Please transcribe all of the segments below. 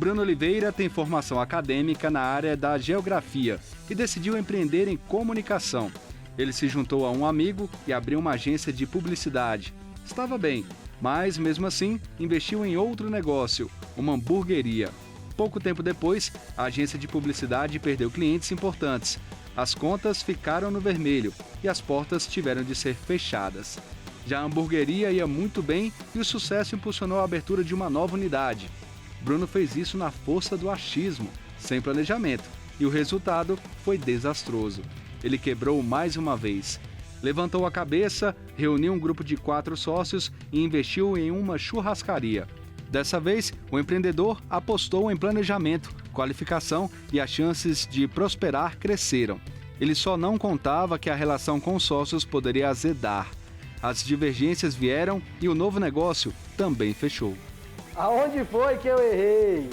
Bruno Oliveira tem formação acadêmica na área da geografia e decidiu empreender em comunicação. Ele se juntou a um amigo e abriu uma agência de publicidade. Estava bem, mas mesmo assim investiu em outro negócio, uma hamburgueria. Pouco tempo depois, a agência de publicidade perdeu clientes importantes. As contas ficaram no vermelho e as portas tiveram de ser fechadas. Já a hamburgueria ia muito bem e o sucesso impulsionou a abertura de uma nova unidade. Bruno fez isso na força do achismo, sem planejamento, e o resultado foi desastroso. Ele quebrou mais uma vez. Levantou a cabeça, reuniu um grupo de 4 sócios e investiu em uma churrascaria. Dessa vez, o empreendedor apostou em planejamento, qualificação e as chances de prosperar cresceram. Ele só não contava que a relação com os sócios poderia azedar. As divergências vieram e o novo negócio também fechou. Aonde foi que eu errei?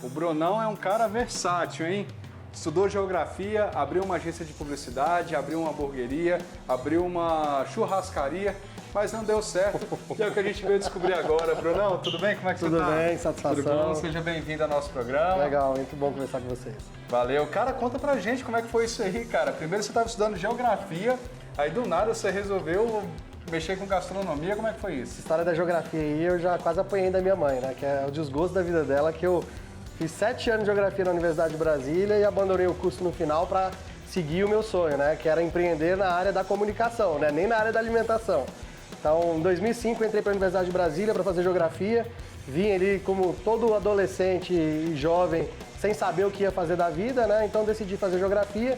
O Brunão é um cara versátil, hein? Estudou geografia, abriu uma agência de publicidade, abriu uma hamburgueria, abriu uma churrascaria, mas não deu certo. E é o que a gente veio descobrir agora. Brunão, tudo bem? Como é que você tá? Tudo bem, satisfação. Tudo bom? Seja bem-vindo ao nosso programa. Legal, muito bom conversar com vocês. Valeu. Cara, conta pra gente como é que foi isso aí, cara. Primeiro você estava estudando geografia, aí do nada você resolveu mexer com gastronomia. Como é que foi isso? Essa história da geografia aí eu já quase apanhei da minha mãe, né? Que é o desgosto da vida dela, que eu fiz 7 anos de geografia na Universidade de Brasília e abandonei o curso no final para seguir o meu sonho, né? Que era empreender na área da comunicação, né? Nem na área da alimentação. Então, em 2005, eu entrei para a Universidade de Brasília para fazer geografia. Vim ali como todo adolescente e jovem, sem saber o que ia fazer da vida, né? Então, decidi fazer geografia.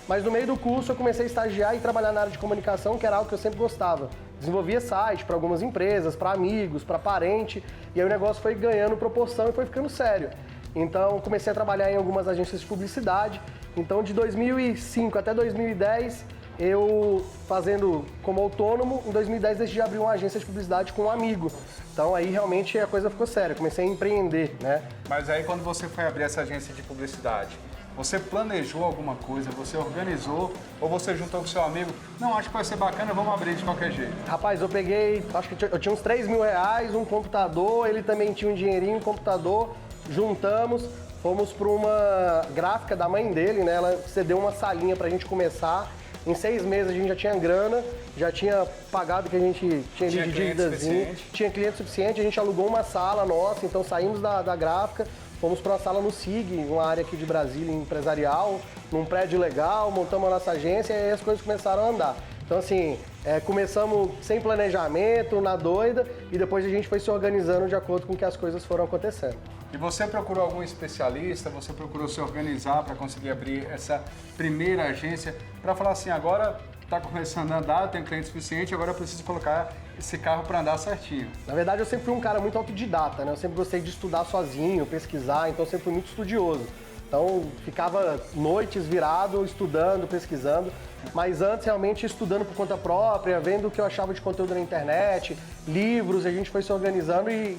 Mas no meio do curso, eu comecei a estagiar e trabalhar na área de comunicação, que era algo que eu sempre gostava. Desenvolvia site para algumas empresas, para amigos, para parente. E aí o negócio foi ganhando proporção e foi ficando sério. Então, comecei a trabalhar em algumas agências de publicidade. Então, de 2005 até 2010, eu fazendo como autônomo, em 2010 decidi abrir uma agência de publicidade com um amigo. Então, aí realmente a coisa ficou séria, comecei a empreender, né? Mas aí quando você foi abrir essa agência de publicidade, você planejou alguma coisa, você organizou ou você juntou com seu amigo? Não, acho que vai ser bacana, vamos abrir de qualquer jeito. Rapaz, eu peguei, acho que eu tinha uns 3 mil reais, um computador, ele também tinha um dinheirinho, um computador, juntamos, fomos para uma gráfica da mãe dele, né? Ela cedeu uma salinha pra gente começar. Em 6 meses a gente já tinha grana, já tinha pagado o que a gente tinha de dívidazinha, tinha cliente suficiente, a gente alugou uma sala nossa, então saímos da gráfica, fomos para uma sala no SIG, uma área aqui de Brasília empresarial, num prédio legal, montamos a nossa agência e aí as coisas começaram a andar. Então assim, começamos sem planejamento, na doida, e depois a gente foi se organizando de acordo com que as coisas foram acontecendo. E você procurou algum especialista, você procurou se organizar para conseguir abrir essa primeira agência, para falar assim, agora está começando a andar, eu tenho cliente suficiente, agora eu preciso colocar esse carro para andar certinho. Na verdade, eu sempre fui um cara muito autodidata, né? Eu sempre gostei de estudar sozinho, pesquisar, então eu sempre fui muito estudioso. Então, ficava noites virado, estudando, pesquisando, mas antes realmente estudando por conta própria, vendo o que eu achava de conteúdo na internet, livros, a gente foi se organizando e,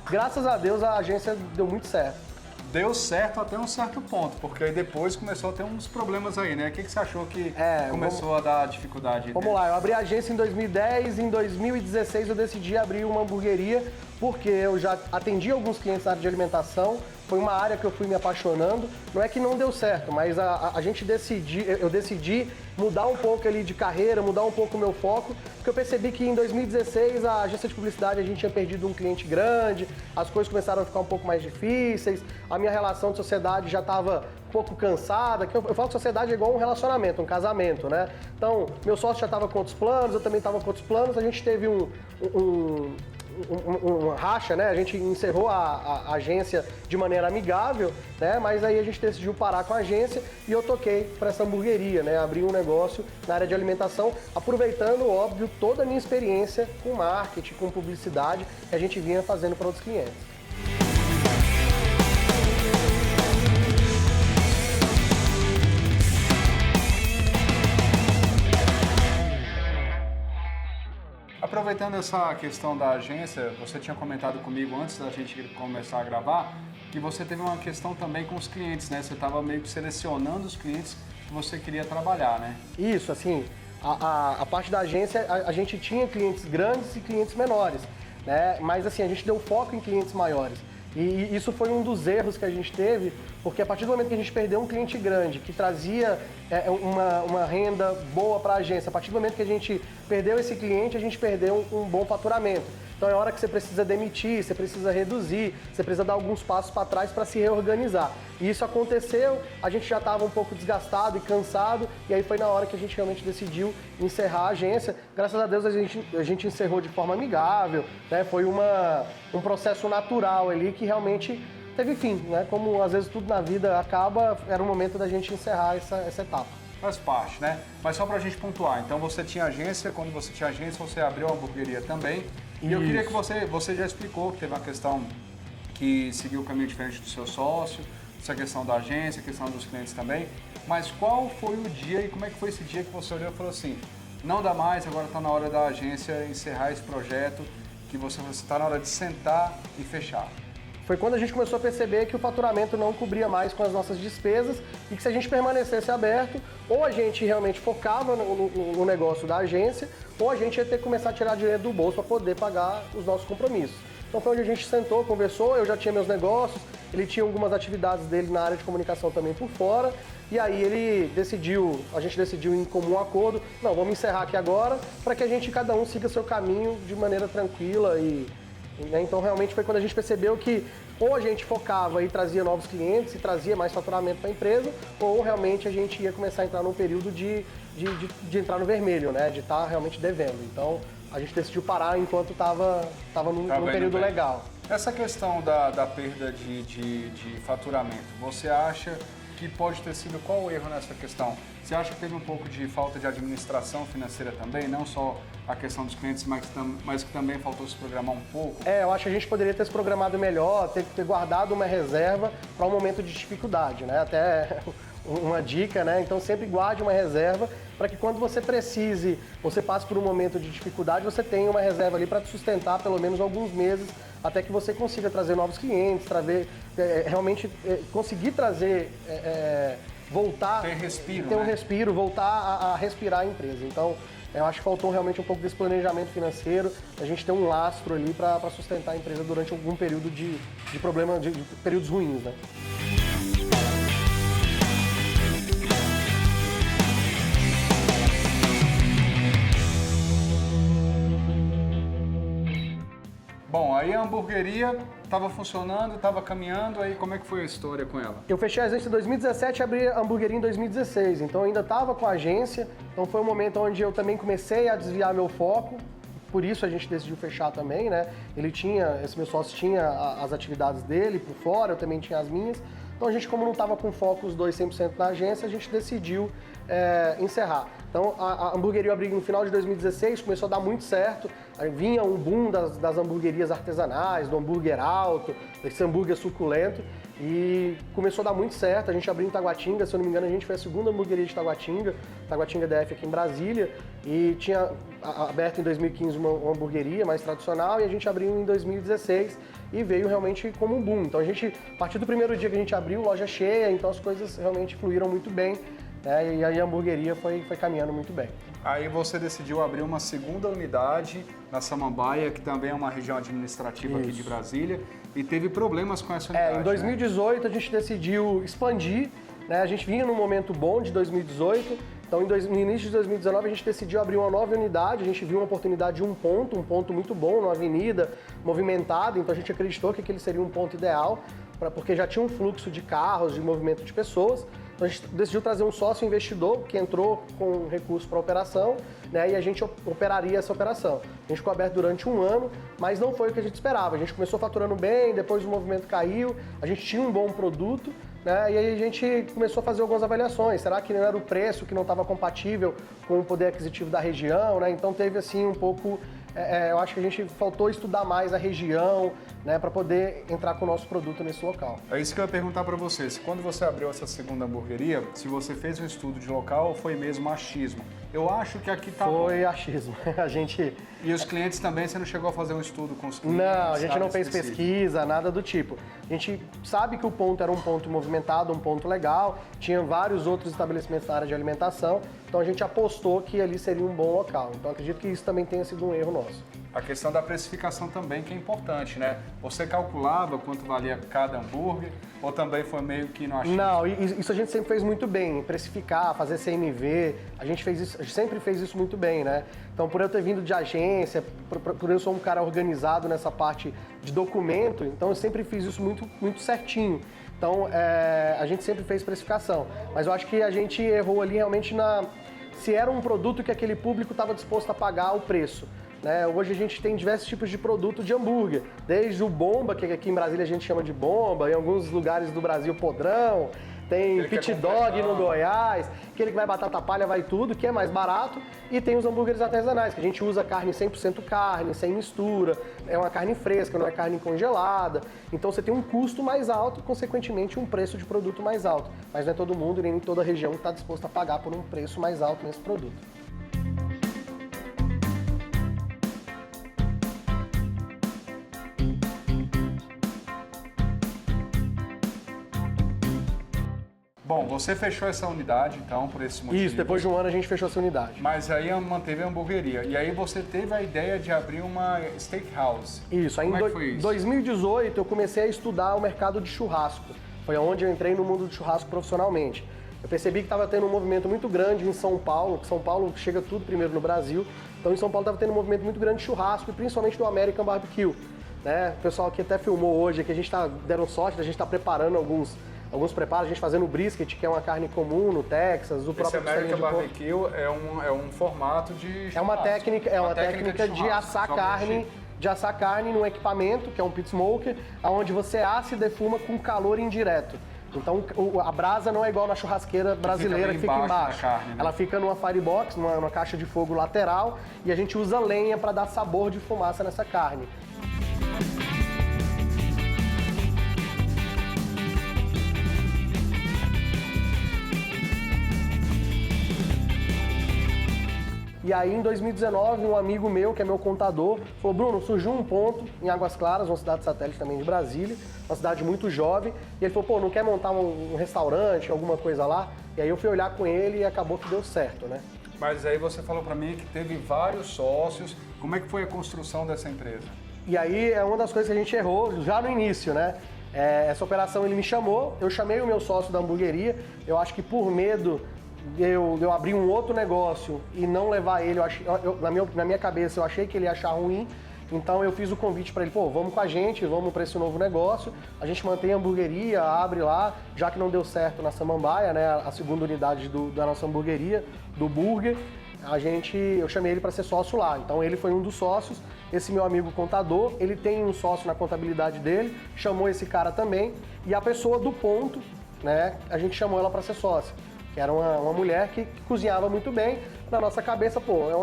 graças a Deus, a agência deu muito certo. Deu certo até um certo ponto, porque aí depois começou a ter uns problemas aí, né? O que você achou que começou a dar dificuldade? Vamos lá, eu abri a agência em 2010, em 2016 eu decidi abrir uma hamburgueria, porque eu já atendi alguns clientes na área de alimentação, foi uma área que eu fui me apaixonando. Não é que não deu certo, mas eu decidi mudar um pouco ali de carreira, mudar um pouco o meu foco, porque eu percebi que em 2016 a agência de publicidade a gente tinha perdido um cliente grande, as coisas começaram a ficar um pouco mais difíceis, a minha relação de sociedade já estava um pouco cansada, que eu falo que sociedade é igual um relacionamento, um casamento, né? Então, meu sócio já estava com outros planos, eu também estava com outros planos, a gente teve uma racha, né? A gente encerrou a agência de maneira amigável, né? Mas aí a gente decidiu parar com a agência e eu toquei para essa hamburgueria, né? Abri um negócio na área de alimentação, aproveitando, óbvio, toda a minha experiência com marketing, com publicidade que a gente vinha fazendo para outros clientes. Aproveitando essa questão da agência, você tinha comentado comigo antes da gente começar a gravar que você teve uma questão também com os clientes, né? Você estava meio que selecionando os clientes que você queria trabalhar, né? Isso, assim, a parte da agência, a gente tinha clientes grandes e clientes menores, né? Mas assim, a gente deu foco em clientes maiores. E isso foi um dos erros que a gente teve, porque a partir do momento que a gente perdeu um cliente grande, que trazia uma renda boa para a agência, a partir do momento que a gente perdeu esse cliente, a gente perdeu um bom faturamento. Então é hora que você precisa demitir, você precisa reduzir, você precisa dar alguns passos para trás para se reorganizar. E isso aconteceu, a gente já estava um pouco desgastado e cansado, e aí foi na hora que a gente realmente decidiu encerrar a agência. Graças a Deus a gente encerrou de forma amigável, né? Foi um processo natural ali que realmente teve fim, né? Como às vezes tudo na vida acaba, era o momento da gente encerrar essa etapa. Faz parte, né? Mas só pra gente pontuar, então você tinha agência, quando você tinha agência você abriu uma hamburgueria também. E eu queria que você já explicou que teve uma questão que seguiu o caminho diferente do seu sócio, essa questão da agência, a questão dos clientes também. Mas qual foi o dia e como é que foi esse dia que você olhou e falou assim, não dá mais, agora está na hora da agência encerrar esse projeto, que você está na hora de sentar e fechar? Foi quando a gente começou a perceber que o faturamento não cobria mais com as nossas despesas e que se a gente permanecesse aberto, ou a gente realmente focava no negócio da agência, ou a gente ia ter que começar a tirar dinheiro do bolso para poder pagar os nossos compromissos. Então foi onde a gente sentou, conversou, eu já tinha meus negócios, ele tinha algumas atividades dele na área de comunicação também por fora, e aí a gente decidiu em comum acordo, não, vamos encerrar aqui agora, para que a gente, cada um, siga seu caminho de maneira tranquila né? Então realmente foi quando a gente percebeu que ou a gente focava e trazia novos clientes e trazia mais faturamento para a empresa, ou realmente a gente ia começar a entrar num período de entrar no vermelho, né? De estar realmente devendo. Então a gente decidiu parar enquanto estava num período legal. Essa questão da perda de faturamento, você acha que pode ter sido qual o erro nessa questão? Você acha que teve um pouco de falta de administração financeira também, não só a questão dos clientes, mas que também faltou se programar um pouco? Eu acho que a gente poderia ter se programado melhor, ter guardado uma reserva para um momento de dificuldade, né? Até uma dica, né? Então sempre guarde uma reserva para que quando você precise, você passe por um momento de dificuldade, você tenha uma reserva ali para te sustentar pelo menos alguns meses, até que você consiga trazer novos clientes, realmente conseguir trazer, voltar, ter respiro, ter um né? respiro, voltar a respirar a empresa. Então, eu acho que faltou realmente um pouco desse planejamento financeiro, a gente ter um lastro ali para sustentar a empresa durante algum período de problema, de períodos ruins, né? Bom, aí a hamburgueria estava funcionando, estava caminhando, aí como é que foi a história com ela? Eu fechei a agência em 2017 e abri a hamburgueria em 2016, então eu ainda estava com a agência, então foi um momento onde eu também comecei a desviar meu foco, por isso a gente decidiu fechar também, né? Esse meu sócio tinha as atividades dele por fora, eu também tinha as minhas, então a gente, como não estava com foco os dois 100% na agência, a gente decidiu encerrar. Então a hamburgueria eu abri no final de 2016, começou a dar muito certo, aí vinha um boom das hamburguerias artesanais, do hambúrguer alto, desse hambúrguer suculento, e começou a dar muito certo. A gente abriu em Taguatinga, se eu não me engano, a gente foi a segunda hamburgueria de Taguatinga DF aqui em Brasília, e tinha aberto em 2015 uma hamburgueria mais tradicional, e a gente abriu em 2016 e veio realmente como um boom. Então a partir do primeiro dia que a gente abriu, loja cheia, então as coisas realmente fluíram muito bem. E aí a hamburgueria foi caminhando muito bem. Aí você decidiu abrir uma segunda unidade na Samambaia, que também é uma região administrativa aqui de Brasília, e teve problemas com essa unidade. Em 2018 a gente decidiu expandir, né? A gente vinha num momento bom de 2018, então no início de 2019 a gente decidiu abrir uma nova unidade, a gente viu uma oportunidade de um ponto muito bom, numa avenida movimentada, então a gente acreditou que aquele seria um ponto ideal, porque já tinha um fluxo de carros, de movimento de pessoas. Então a gente decidiu trazer um sócio investidor que entrou com recurso para a operação, né, e a gente operaria essa operação. A gente ficou aberto durante um ano, mas não foi o que a gente esperava. A gente começou faturando bem, depois o movimento caiu, a gente tinha um bom produto, né, e aí a gente começou a fazer algumas avaliações. Será que não era o preço que não estava compatível com o poder aquisitivo da região? Né? Então teve assim um pouco eu acho que a gente faltou estudar mais a região, né, para poder entrar com o nosso produto nesse local. É isso que eu ia perguntar para você. Quando você abriu essa segunda hamburgueria, se você fez um estudo de local ou foi mesmo achismo? Eu acho que aqui tá Foi achismo. A gente... E os clientes também, você não chegou a fazer um estudo com os clientes? Não, a gente não fez pesquisa, nada do tipo. A gente sabe que o ponto era um ponto movimentado, um ponto legal, tinha vários outros estabelecimentos na área de alimentação, então a gente apostou que ali seria um bom local. Então acredito que isso também tenha sido um erro nosso. A questão da precificação também, que é importante, né? Você calculava quanto valia cada hambúrguer ou também foi meio que no achismo? Não, isso a gente sempre fez muito bem, precificar, fazer CMV, a gente sempre fez isso muito bem, né? Então, por eu ter vindo de agência, por eu ser um cara organizado nessa parte de documento, então eu sempre fiz isso muito certinho. Então, a gente sempre fez precificação. Mas eu acho que a gente errou ali realmente se era um produto que aquele público estava disposto a pagar o preço. Né? Hoje a gente tem diversos tipos de produto de hambúrguer, desde o bomba, que aqui em Brasília a gente chama de bomba, em alguns lugares do Brasil podrão, tem pit dog no Goiás, aquele que vai batata palha, vai tudo, que é mais barato, e tem os hambúrgueres artesanais, que a gente usa carne 100% carne, sem mistura, é uma carne fresca, não é carne congelada, então você tem um custo mais alto, consequentemente um preço de produto mais alto, mas não é todo mundo, nem toda região está disposto a pagar por um preço mais alto nesse produto. Bom, você fechou essa unidade, então, por esse motivo. Isso, depois de um ano a gente fechou essa unidade. Mas aí manteve a hamburgueria. E aí você teve a ideia de abrir uma steakhouse. Isso, aí em 2018 eu comecei a estudar o mercado de churrasco. Foi onde eu entrei no mundo do churrasco profissionalmente. Eu percebi que estava tendo um movimento muito grande em São Paulo, que São Paulo chega tudo primeiro no Brasil. Então em São Paulo estava tendo um movimento muito grande de churrasco, e principalmente do American Barbecue. Né? O pessoal aqui até filmou hoje, que a gente deram sorte, a gente está preparando alguns preparos, a gente fazendo o brisket, que é uma carne comum no Texas, o próprio American Barbecue é um formato de churrasco. É uma técnica de assar carne num equipamento, que é um pit smoker, onde você assa e defuma com calor indireto. Então a brasa não é igual na churrasqueira brasileira que fica embaixo. Carne, né? Ela fica numa firebox, numa caixa de fogo lateral, e a gente usa lenha para dar sabor de fumaça nessa carne. E aí, em 2019, um amigo meu, que é meu contador, falou: Bruno, surgiu um ponto em Águas Claras, uma cidade satélite também de Brasília, uma cidade muito jovem, e ele falou: pô, não quer montar um restaurante, alguma coisa lá? E aí eu fui olhar com ele e acabou que deu certo, né? Mas aí você falou para mim que teve vários sócios. Como é que foi a construção dessa empresa? E aí é uma das coisas que a gente errou já no início, né? Essa operação ele me chamou, eu chamei o meu sócio da hamburgueria, eu acho que por medo eu abrir um outro negócio e não levar ele, na minha cabeça eu achei que ele ia achar ruim, então eu fiz o convite para ele: pô, vamos com a gente, vamos para esse novo negócio, a gente mantém a hamburgueria, abre lá, já que não deu certo na Samambaia, né, a segunda unidade da nossa hamburgueria, do burger, eu chamei ele para ser sócio lá, então ele foi um dos sócios. Esse meu amigo contador, ele tem um sócio na contabilidade dele, chamou esse cara também, e a pessoa do ponto, né, a gente chamou ela para ser sócia, que era uma mulher que cozinhava muito bem. Na nossa cabeça, pô, é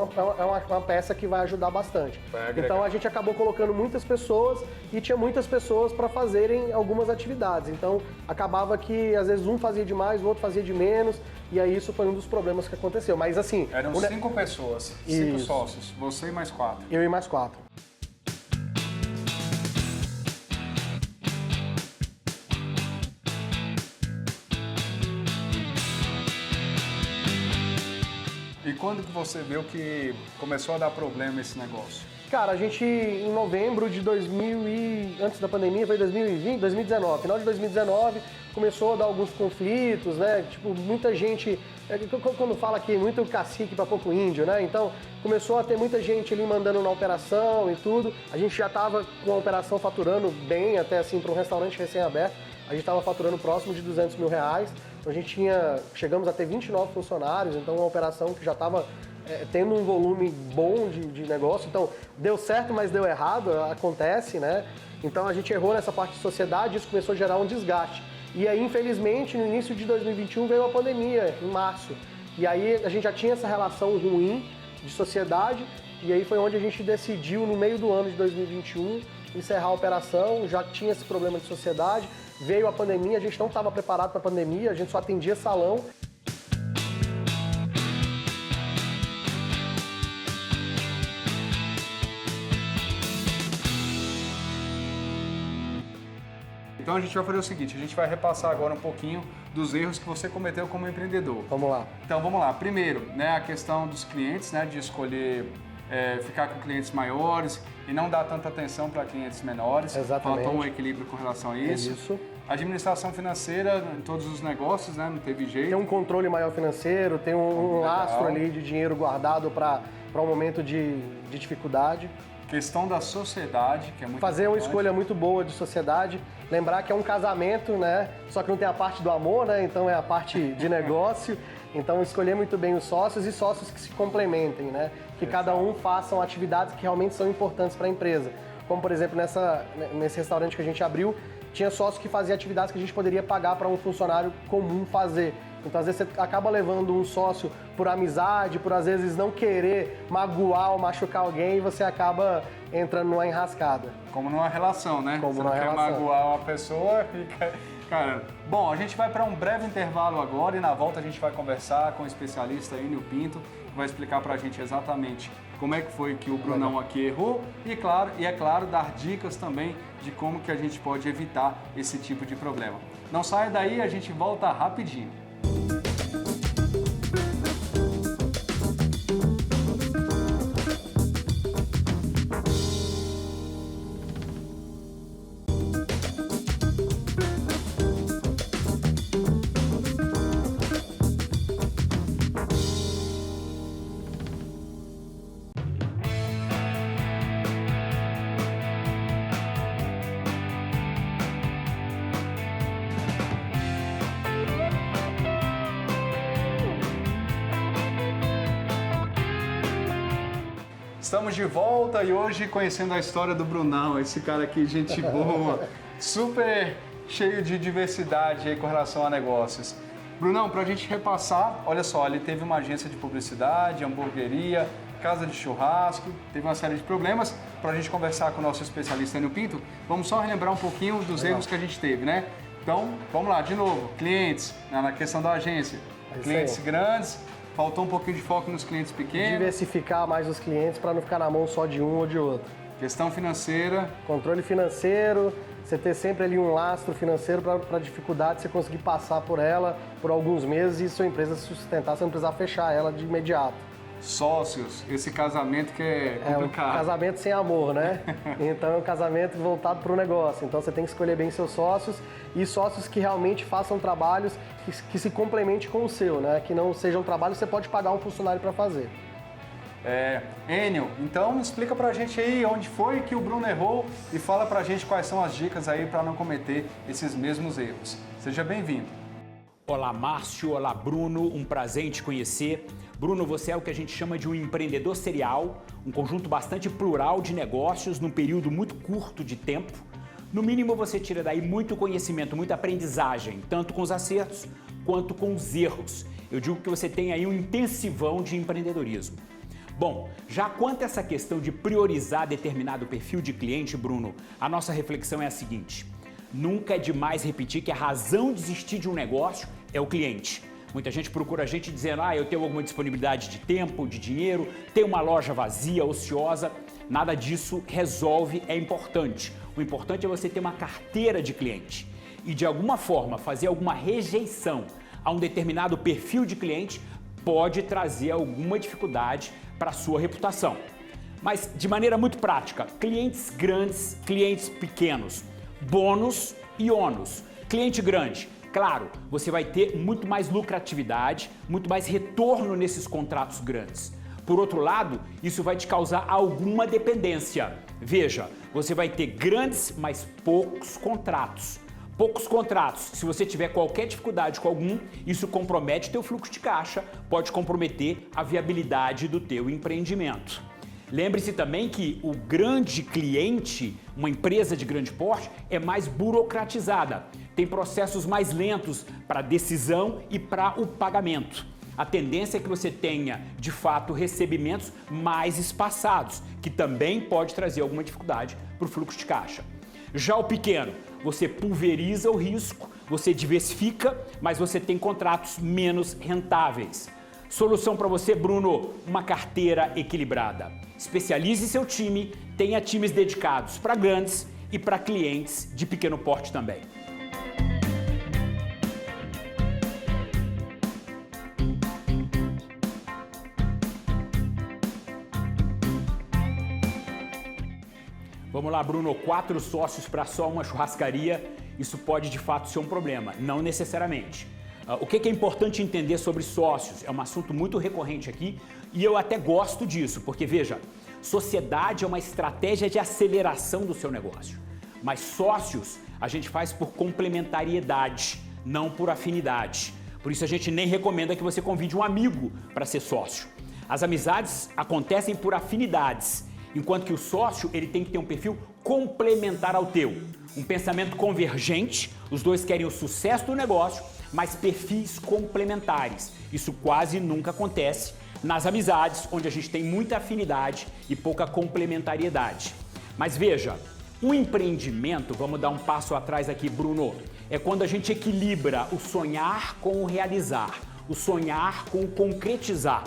uma peça que vai ajudar bastante. Então a gente acabou colocando muitas pessoas e tinha muitas pessoas para fazerem algumas atividades. Então acabava que às vezes um fazia de mais, o outro fazia de menos, e aí isso foi um dos problemas que aconteceu. Mas assim... Eram 5 pessoas, 5 sócios, você e mais 4. Eu e mais 4. E quando que você viu que começou a dar problema esse negócio? Cara, a gente em novembro de antes da pandemia, foi 2019, final de 2019, começou a dar alguns conflitos, né? Tipo, muita gente, quando fala aqui, muito cacique para pouco índio, né? Então, começou a ter muita gente ali mandando na operação e tudo. A gente já estava com a operação faturando bem, até assim, para um restaurante recém-aberto. A gente estava faturando próximo de R$200 mil. Então, chegamos a ter 29 funcionários, então uma operação que já estava tendo um volume bom de negócio. Então, deu certo, mas deu errado, acontece, né? Então, a gente errou nessa parte de sociedade e isso começou a gerar um desgaste. E aí, infelizmente, no início de 2021 veio a pandemia, em março. E aí, a gente já tinha essa relação ruim de sociedade E aí foi onde a gente decidiu, no meio do ano de 2021, encerrar a operação. Já tinha esse problema de sociedade, veio a pandemia, a gente não estava preparado para a pandemia, a gente só atendia salão. Então a gente vai fazer o seguinte, a gente vai repassar agora um pouquinho dos erros que você cometeu como empreendedor. Vamos lá. Então vamos lá. Primeiro, né, a questão dos clientes, né, de escolher ficar com clientes maiores e não dar tanta atenção para clientes menores. Exatamente. Faltou um equilíbrio com relação a isso. Isso. Administração financeira em todos os negócios, né, não teve jeito. Tem um controle maior financeiro, tem um lastro ali de dinheiro guardado para um momento de dificuldade. Questão da sociedade, que é muito Fazer uma importante. escolha muito boa de sociedade. Lembrar que é um casamento, né? Só que não tem a parte do amor, né? Então é a parte de negócio. Então escolher muito bem os sócios e sócios que se complementem, né? Que cada um façam atividades que realmente são importantes para a empresa. Como, por exemplo, nesse restaurante que a gente abriu, tinha sócio que fazia atividades que a gente poderia pagar para um funcionário comum fazer. Então, às vezes, você acaba levando um sócio por amizade, por, às vezes, não querer magoar ou machucar alguém e você acaba entrando numa enrascada. Como numa relação, né? Como você numa não quer relação. magoar uma pessoa, fica... Cara, bom, a gente vai para um breve intervalo agora e na volta a gente vai conversar com o especialista Enio Pinto, que vai explicar para a gente exatamente como é que foi que o Brunão aqui errou e, é claro, dar dicas também de como que a gente pode evitar esse tipo de problema. Não saia daí, a gente volta rapidinho. Estamos de volta e hoje conhecendo a história do Brunão, esse cara aqui, gente boa, super cheio de diversidade aí com relação a negócios. Brunão, para a gente repassar, olha só, ele teve uma agência de publicidade, hamburgueria, casa de churrasco, teve uma série de problemas. Para a gente conversar com o nosso especialista Enio Pinto, vamos só relembrar um pouquinho dos erros que a gente teve, né? Então, vamos lá, de novo, clientes, na questão da agência, clientes grandes. Faltou um pouquinho de foco nos clientes pequenos. Diversificar mais os clientes para não ficar na mão só de um ou de outro. Questão financeira. Controle financeiro, você ter sempre ali um lastro financeiro para dificuldade, você conseguir passar por ela por alguns meses e sua empresa se sustentar, você não precisar fechar ela de imediato. Sócios, esse casamento que é complicado. É um casamento sem amor, né? Então é um casamento voltado para o negócio. Então você tem que escolher bem seus sócios e sócios que realmente façam trabalhos que se complementem com o seu, né? Que não sejam trabalhos que você pode pagar um funcionário para fazer. Enio, então explica pra gente aí onde foi que o Bruno errou e fala pra gente quais são as dicas aí para não cometer esses mesmos erros. Seja bem-vindo. Olá, Márcio. Olá, Bruno. Um prazer em te conhecer. Bruno, você é o que a gente chama de um empreendedor serial, um conjunto bastante plural de negócios num período muito curto de tempo. No mínimo, você tira daí muito conhecimento, muita aprendizagem, tanto com os acertos quanto com os erros. Eu digo que você tem aí um intensivão de empreendedorismo. Bom, já quanto a essa questão de priorizar determinado perfil de cliente, Bruno, a nossa reflexão é a seguinte: nunca é demais repetir que a razão de existir de um negócio é o cliente. Muita gente procura a gente dizendo, eu tenho alguma disponibilidade de tempo, de dinheiro, tenho uma loja vazia, ociosa. Nada disso resolve, é importante. O importante é você ter uma carteira de cliente e, de alguma forma, fazer alguma rejeição a um determinado perfil de cliente pode trazer alguma dificuldade para a sua reputação. Mas, de maneira muito prática, clientes grandes, clientes pequenos, bônus e ônus. Cliente grande, claro, você vai ter muito mais lucratividade, muito mais retorno nesses contratos grandes. Por outro lado, isso vai te causar alguma dependência. Veja, você vai ter grandes, mas poucos contratos. Poucos contratos, se você tiver qualquer dificuldade com algum, isso compromete teu fluxo de caixa, pode comprometer a viabilidade do teu empreendimento. Lembre-se também que o grande cliente, uma empresa de grande porte, é mais burocratizada, tem processos mais lentos para decisão e para o pagamento. a tendência é que você tenha, de fato, recebimentos mais espaçados, que também pode trazer alguma dificuldade para o fluxo de caixa. Já o pequeno, você pulveriza o risco, você diversifica, mas você tem contratos menos rentáveis. Solução para você, Bruno, uma carteira equilibrada. Especialize seu time, tenha times dedicados para grandes e para clientes de pequeno porte também. Vamos lá, Bruno, 4 sócios para só uma churrascaria, isso pode de fato ser um problema, não necessariamente. O que é importante entender sobre sócios? É um assunto muito recorrente aqui e eu até gosto disso, porque veja, sociedade é uma estratégia de aceleração do seu negócio, mas sócios a gente faz por complementariedade, não por afinidade. Por isso a gente nem recomenda que você convide um amigo para ser sócio. As amizades acontecem por afinidades, enquanto que o sócio ele tem que ter um perfil complementar ao teu. Um pensamento convergente, os dois querem o sucesso do negócio, mas perfis complementares. Isso quase nunca acontece nas amizades, onde a gente tem muita afinidade e pouca complementariedade. Mas veja, o empreendimento, vamos dar um passo atrás aqui, Bruno, é quando a gente equilibra o sonhar com o realizar, o sonhar com o concretizar.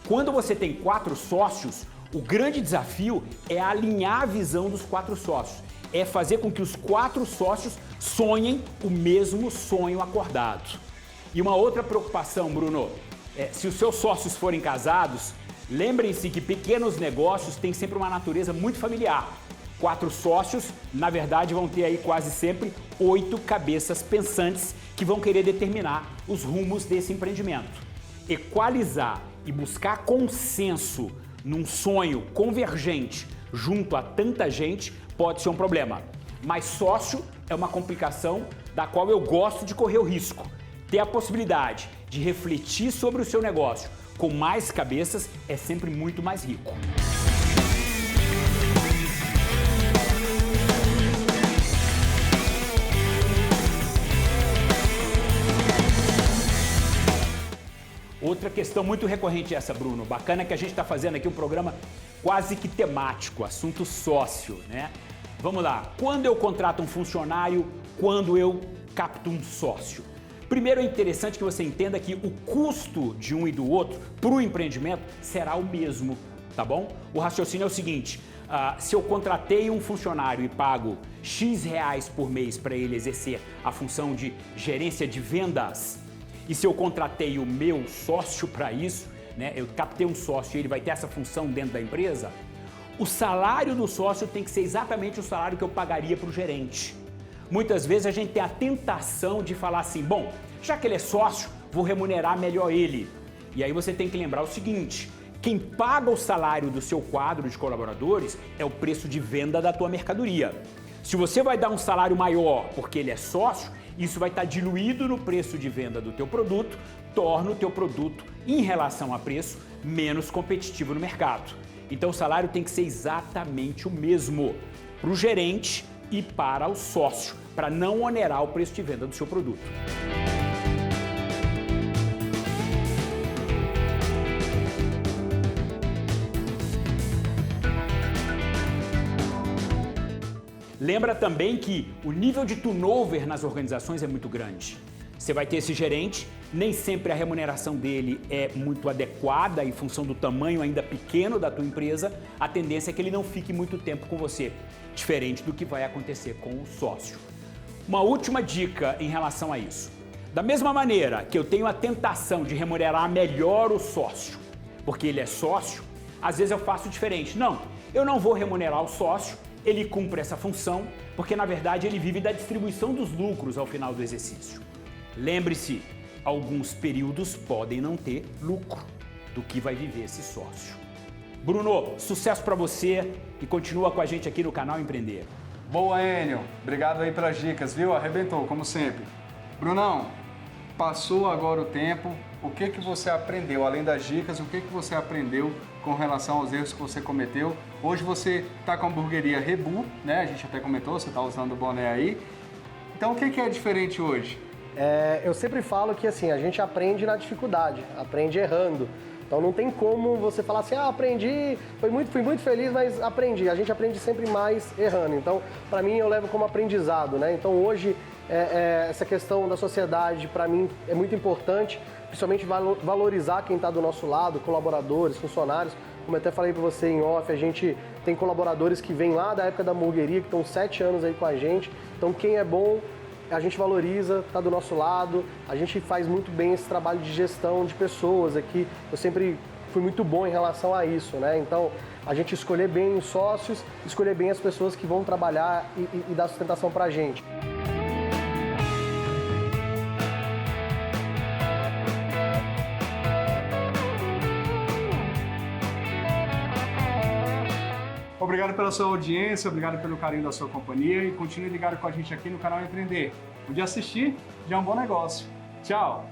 Quando você tem 4 sócios, o grande desafio é alinhar a visão dos 4 sócios, é fazer com que os 4 sócios sonhem o mesmo sonho acordado. E uma outra preocupação, Bruno, se os seus sócios forem casados, lembrem-se que pequenos negócios têm sempre uma natureza muito familiar. 4 sócios, na verdade, vão ter aí quase sempre 8 cabeças pensantes que vão querer determinar os rumos desse empreendimento. Equalizar e buscar consenso num sonho convergente junto a tanta gente pode ser um problema. Mas sócio é uma complicação da qual eu gosto de correr o risco. Ter a possibilidade de refletir sobre o seu negócio com mais cabeças é sempre muito mais rico. Outra questão muito recorrente é essa, Bruno. Bacana que a gente está fazendo aqui um programa quase que temático, assunto sócio, né? Vamos lá. Quando eu contrato um funcionário, quando eu capto um sócio? Primeiro é interessante que você entenda que o custo de um e do outro para o empreendimento será o mesmo, tá bom? O raciocínio é o seguinte, se eu contratei um funcionário e pago X reais por mês para ele exercer a função de gerência de vendas, e se eu contratei o meu sócio para isso, né, eu captei um sócio e ele vai ter essa função dentro da empresa, o salário do sócio tem que ser exatamente o salário que eu pagaria para o gerente. Muitas vezes a gente tem a tentação de falar assim, bom, já que ele é sócio, vou remunerar melhor ele. E aí você tem que lembrar o seguinte, quem paga o salário do seu quadro de colaboradores é o preço de venda da tua mercadoria. Se você vai dar um salário maior porque ele é sócio, isso vai estar diluído no preço de venda do teu produto, torna o teu produto, em relação a preço, menos competitivo no mercado. Então o salário tem que ser exatamente o mesmo para o gerente e para o sócio, para não onerar o preço de venda do seu produto. Lembra também que o nível de turnover nas organizações é muito grande. Você vai ter esse gerente, nem sempre a remuneração dele é muito adequada em função do tamanho ainda pequeno da tua empresa, a tendência é que ele não fique muito tempo com você, diferente do que vai acontecer com o sócio. Uma última dica em relação a isso. Da mesma maneira que eu tenho a tentação de remunerar melhor o sócio, porque ele é sócio, às vezes eu faço diferente. Não, eu não vou remunerar o sócio, ele cumpre essa função, porque na verdade ele vive da distribuição dos lucros ao final do exercício. Lembre-se, alguns períodos podem não ter lucro do que vai viver esse sócio. Bruno, sucesso para você e continua com a gente aqui no canal Empreender. Boa, Enio. Obrigado aí pelas dicas, viu? Arrebentou, como sempre. Brunão, passou agora o tempo. O que você aprendeu? Além das dicas, o que você aprendeu com relação aos erros que você cometeu? Hoje você está com a hamburgueria Rebu, né? A gente até comentou, você está usando o boné aí. Então, o que é diferente hoje? Eu sempre falo que assim, a gente aprende na dificuldade, aprende errando. Então não tem como você falar assim, aprendi, fui muito feliz, mas aprendi. A gente aprende sempre mais errando. Então, para mim, eu levo como aprendizado, né? Então hoje, essa questão da sociedade, para mim, é muito importante, principalmente valorizar quem está do nosso lado, colaboradores, funcionários. Como eu até falei para você em off, a gente tem colaboradores que vêm lá da época da hamburgueria, que estão 7 anos aí com a gente. Então quem é bom, a gente valoriza, está do nosso lado, a gente faz muito bem esse trabalho de gestão de pessoas aqui. Eu sempre fui muito bom em relação a isso, né? Então, a gente escolher bem os sócios, escolher bem as pessoas que vão trabalhar e dar sustentação para a gente. Obrigado pela sua audiência, obrigado pelo carinho da sua companhia e continue ligado com a gente aqui no canal Empreender. Onde assistir já é um bom negócio. Tchau!